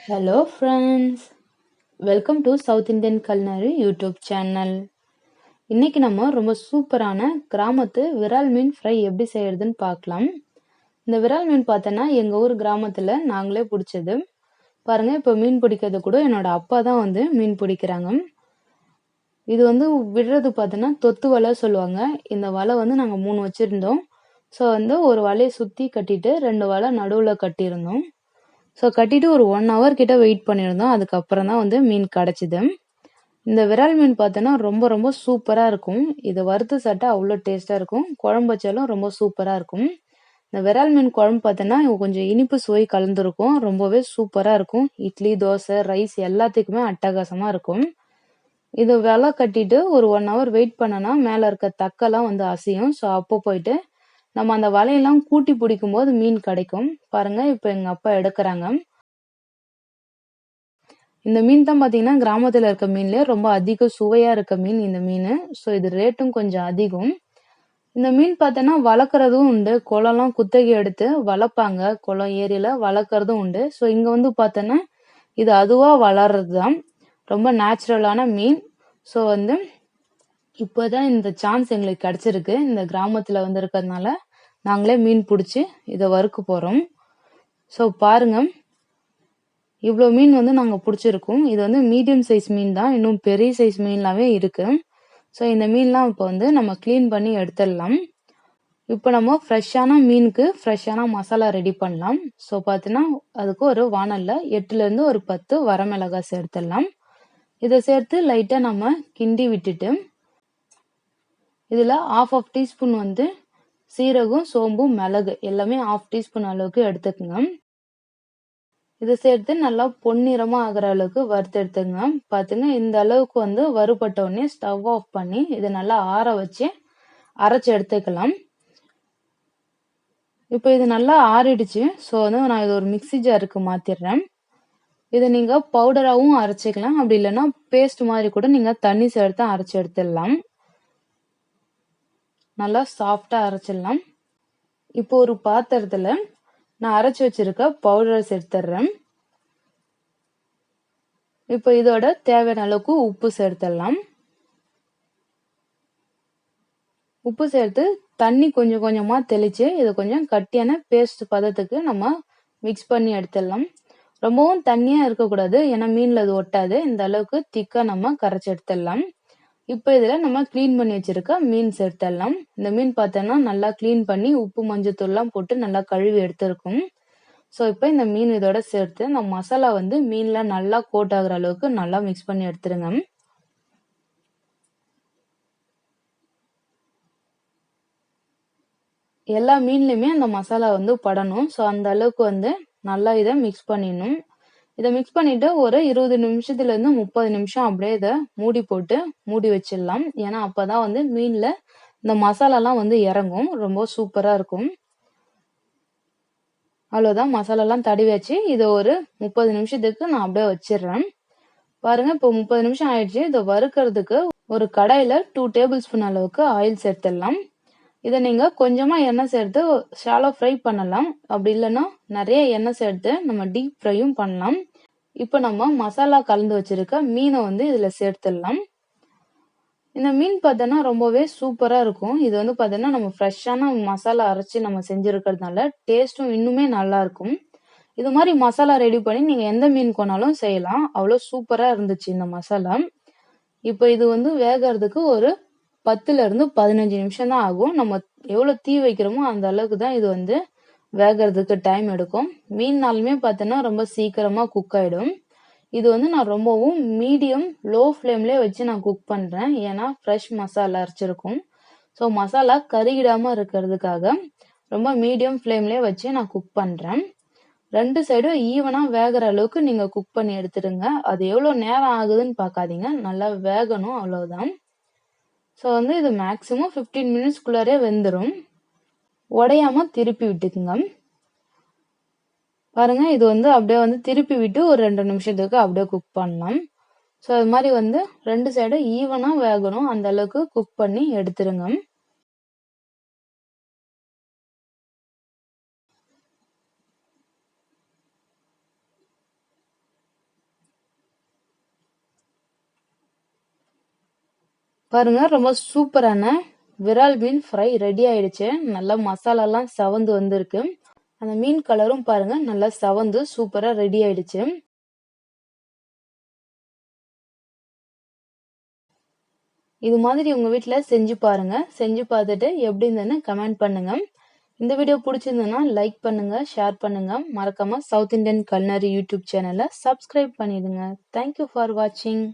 Hello friends, welcome to South Indian Culinary YouTube channel. இன்னைக்கு நம்ம ரொம்ப சூப்பரான கிராமத்து விரால் மீன் ஃப்ரை எப்படி செய்யறதுன்னு பார்க்கலாம். இந்த விரால் மீன் பார்த்தோன்னா எங்க ஊர் கிராமத்துல நாங்களே பிடிச்சது. பாருங்க, இப்போ மீன் பிடிக்கிறது கூட என்னோட அப்பா தான் வந்து மீன் பிடிக்கிறாங்க. இது வந்து விடுறது பார்த்தோன்னா தொத்து வலை சொல்லுவாங்க. இந்த வலை வந்து நாங்கள் 3 வச்சிருந்தோம். ஸோ வந்து ஒரு வலையை சுற்றி கட்டிட்டு 2 வலை நடுவில் கட்டியிருந்தோம். ஸோ கட்டிட்டு ஒரு 1 ஹவர் கிட்ட வெயிட் பண்ணியிருந்தோம். அதுக்கப்புறம் தான் வந்து மீன் கிடச்சிது. இந்த விரால் மீன் பார்த்தோன்னா ரொம்ப ரொம்ப சூப்பராக இருக்கும். இதை வறுத்து சாப்பிட்டா அவ்வளோ டேஸ்ட்டாக இருக்கும். குழம்பு வச்சாலும் ரொம்ப சூப்பராக இருக்கும். இந்த விரால் மீன் குழம்பு பார்த்தோன்னா கொஞ்சம் இனிப்பு சுவை கலந்துருக்கும். ரொம்பவே சூப்பராக இருக்கும். இட்லி, தோசை, ரைஸ் எல்லாத்துக்குமே அட்டகாசமாக இருக்கும். இது வலை கட்டிட்டு ஒரு 1 ஹவர் வெயிட் பண்ணனா மேலே இருக்க தக்கெல்லாம் வந்து அசையும். ஸோ அப்போ போயிட்டு நம்ம அந்த வலையெல்லாம் கூட்டி பிடிக்கும் போது மீன் கிடைக்கும். பாருங்க, இப்போ எங்க அப்பா எடுக்கிறாங்க. இந்த மீன் தான் பாத்தீங்கன்னா கிராமத்துல இருக்க மீன்லயே ரொம்ப அதிக சுவையா இருக்க மீன் இந்த மீன். ஸோ இது ரேட்டும் கொஞ்சம் அதிகம். இந்த மீன் பார்த்தோன்னா வளர்க்குறதும் உண்டு. குளம்லாம் குத்தகை எடுத்து வளர்ப்பாங்க. குளம் ஏரியில வளர்க்குறதும் உண்டு. ஸோ இங்க வந்து பார்த்தோன்னா இது அதுவா வளர்றது தான். ரொம்ப நேச்சுரலான மீன். ஸோ வந்து இப்போதான் இந்த சான்ஸ் எங்களுக்கு கிடைச்சிருக்கு. இந்த கிராமத்துல வந்து இருக்கிறதுனால நாங்களே மீன் பிடிச்சி இதை வறுக்க போறோம். ஸோ பாருங்க, இவ்வளோ மீன் வந்து நாங்கள் பிடிச்சிருக்கோம். இது வந்து மீடியம் சைஸ் மீன் தான். இன்னும் பெரிய சைஸ் மீன்லாமே இருக்கு. ஸோ இந்த மீன்லாம் இப்போ வந்து நம்ம க்ளீன் பண்ணி எடுத்துடலாம். இப்போ நம்ம ஃப்ரெஷ்ஷான மீனுக்கு ஃப்ரெஷ்ஷான மசாலா ரெடி பண்ணலாம். ஸோ பார்த்தீங்கன்னா அதுக்கு ஒரு வானல்ல 8லேருந்து ஒரு 10 வரமிளகாய் சேர்த்துடலாம். இதை சேர்த்து லைட்டாக நம்ம கிண்டி விட்டுட்டு இதில் ½ டீஸ்பூன் வந்து சீரகம், சோம்பு, மிளகு எல்லாமே ½ டீஸ்பூன் அளவுக்கு எடுத்துக்கோங்க. இதை சேர்த்து நல்லா பொன்னிறமா ஆகிற அளவுக்கு வறுத்து எடுத்துங்க. பார்த்துங்க, இந்த அளவுக்கு வந்து வறுபட்ட உடனே ஸ்டவ் ஆஃப் பண்ணி இதை நல்லா ஆற வச்சு அரைச்சி எடுத்துக்கலாம். இப்போ இது நல்லா ஆறிடுச்சு. ஸோ வந்து நான் இது ஒரு மிக்ஸி ஜாருக்கு மாற்றிடுறேன். இதை நீங்கள் பவுடராகவும் அரைச்சிக்கலாம். அப்படி இல்லைன்னா பேஸ்ட் மாதிரி கூட நீங்கள் தண்ணி சேர்த்து அரைச்சி எடுத்துடலாம். நல்லா சாஃப்டாக அரைச்சிடலாம். இப்போ ஒரு பாத்திரத்தில் நான் அரைச்சி வச்சிருக்க பவுடரை சேர்த்துடுறேன். இப்போ இதோட தேவையான அளவுக்கு உப்பு சேர்த்துடலாம். உப்பு சேர்த்து தண்ணி கொஞ்சம் கொஞ்சமா தெளிச்சு இதை கொஞ்சம் கட்டியான பேஸ்ட் பதத்துக்கு நம்ம மிக்ஸ் பண்ணி எடுத்துடலாம். ரொம்பவும் தண்ணியா இருக்கக்கூடாது, ஏன்னா மீன்ல அது ஒட்டாது. இந்த அளவுக்கு திக்கா நம்ம கரைச்சி எடுத்துடலாம். இப்போ இதுல நம்ம கிளீன் பண்ணி வச்சிருக்க மீன் சேர்த்துடலாம். இந்த மீன் பார்த்தோன்னா நல்லா கிளீன் பண்ணி உப்பு மஞ்சத்தூள்லாம் போட்டு நல்லா கழுவி எடுத்திருக்கும். ஸோ இப்போ இந்த மீன் இதோட சேர்த்து இந்த மசாலா வந்து மீன்ல நல்லா கோட் ஆகுற அளவுக்கு நல்லா மிக்ஸ் பண்ணி எடுத்துருங்க. எல்லா மீன்லையுமே அந்த மசாலா வந்து படணும். ஸோ அந்த அளவுக்கு வந்து நல்லா இதை மிக்ஸ் பண்ணிடணும். இதை மிக்ஸ் பண்ணிட்டு ஒரு 20 நிமிஷத்துலேருந்து 30 நிமிஷம் அப்படியே இதை மூடி போட்டு மூடி வச்சிடலாம். ஏன்னா அப்போதான் வந்து மீன்ல இந்த மசாலாலாம் வந்து இறங்கும். ரொம்ப சூப்பராக இருக்கும். அவ்வளோதான், மசாலாலாம் தடவி வச்சு இதை ஒரு 30 நிமிஷத்துக்கு நான் அப்படியே வச்சிடுறேன். பாருங்க, இப்போ 30 நிமிஷம் ஆயிடுச்சு. இதை வறுக்கிறதுக்கு ஒரு கடாயில 2 டேபிள் ஸ்பூன் அளவுக்கு ஆயில் சேர்த்துடலாம். இதை நீங்க கொஞ்சமா எண்ணெய் சேர்த்து ஷாலோ ஃப்ரை பண்ணலாம். அப்படி இல்லைன்னா நிறைய எண்ணெய் சேர்த்து நம்ம டீப் ஃப்ரையும் பண்ணலாம். இப்போ நம்ம மசாலா கலந்து வச்சிருக்க மீனை வந்து இதுல சேர்த்துடலாம். இந்த மீன் பார்த்தோன்னா ரொம்பவே சூப்பரா இருக்கும். இது வந்து பார்த்தோன்னா நம்ம ஃப்ரெஷ்ஷான மசாலா அரைச்சி நம்ம செஞ்சிருக்கிறதுனால டேஸ்ட்டும் இன்னுமே நல்லா இருக்கும். இது மாதிரி மசாலா ரெடி பண்ணி நீங்க எந்த மீன் கொண்டாலும் செய்யலாம். அவ்வளோ சூப்பரா இருந்துச்சு இந்த மசாலா. இப்போ இது வந்து வேகிறதுக்கு ஒரு 10லேருந்து 15 நிமிஷம் தான் ஆகும். நம்ம எவ்வளோ தீ வைக்கிறோமோ அந்த அளவுக்கு தான் இது வந்து வேகிறதுக்கு டைம் எடுக்கும். மீன்னாலுமே பார்த்தோன்னா ரொம்ப சீக்கிரமா குக் ஆயிடும். இது வந்து நான் ரொம்பவும் மீடியம் லோ ஃப்ளேம்லேயே வச்சு நான் குக் பண்றேன். ஏன்னா ஃப்ரெஷ் மசாலா அரைச்சிருக்கும். ஸோ மசாலா கருகிடாம இருக்கிறதுக்காக ரொம்ப மீடியம் ஃப்ளேம்லேயே வச்சு நான் குக் பண்றேன். 2 சைடும் ஈவனா வேகிற அளவுக்கு நீங்க குக் பண்ணி எடுத்துருங்க. அது எவ்வளவு நேரம் ஆகுதுன்னு பார்க்காதீங்க, நல்லா வேகணும், அவ்வளவுதான். ஸோ வந்து இது மேக்சிமம் 15 மினிட்ஸ்குள்ளாரே வெந்துடும். உடையாம திருப்பி விட்டுக்குங்க. பாருங்க, இது வந்து அப்படியே வந்து திருப்பி விட்டு ஒரு 2 நிமிஷத்துக்கு அப்படியே குக் பண்ணலாம். ஸோ அது மாதிரி வந்து 2 சைடும் ஈவனா வேகணும், அந்த அளவுக்கு குக் பண்ணி எடுத்துருங்க. பாருங்க ரொம்ப சூப்பரான விரால் மீன் ஃப்ரை ரெடி ஆயிடுச்சு. நல்லா மசாலாலாம் சவந்து வந்திருக்கு. அந்த மீன் கலரும் பாருங்க நல்லா சவந்து சூப்பரா ரெடி ஆயிடுச்சு. இது மாதிரி உங்க வீட்ல செஞ்சு பாருங்க. செஞ்சு பார்த்துட்டு எப்படி இருந்ததுன்னு கமெண்ட் பண்ணுங்க. இந்த வீடியோ பிடிச்சிருந்ததுன்னா லைக் பண்ணுங்க, ஷேர் பண்ணுங்க. மறக்காம சவுத் இந்தியன் கல்னரி யூடியூப் சேனலை சப்ஸ்கிரைப் பண்ணிடுங்க. தேங்க்யூ ஃபார் வாட்சிங்.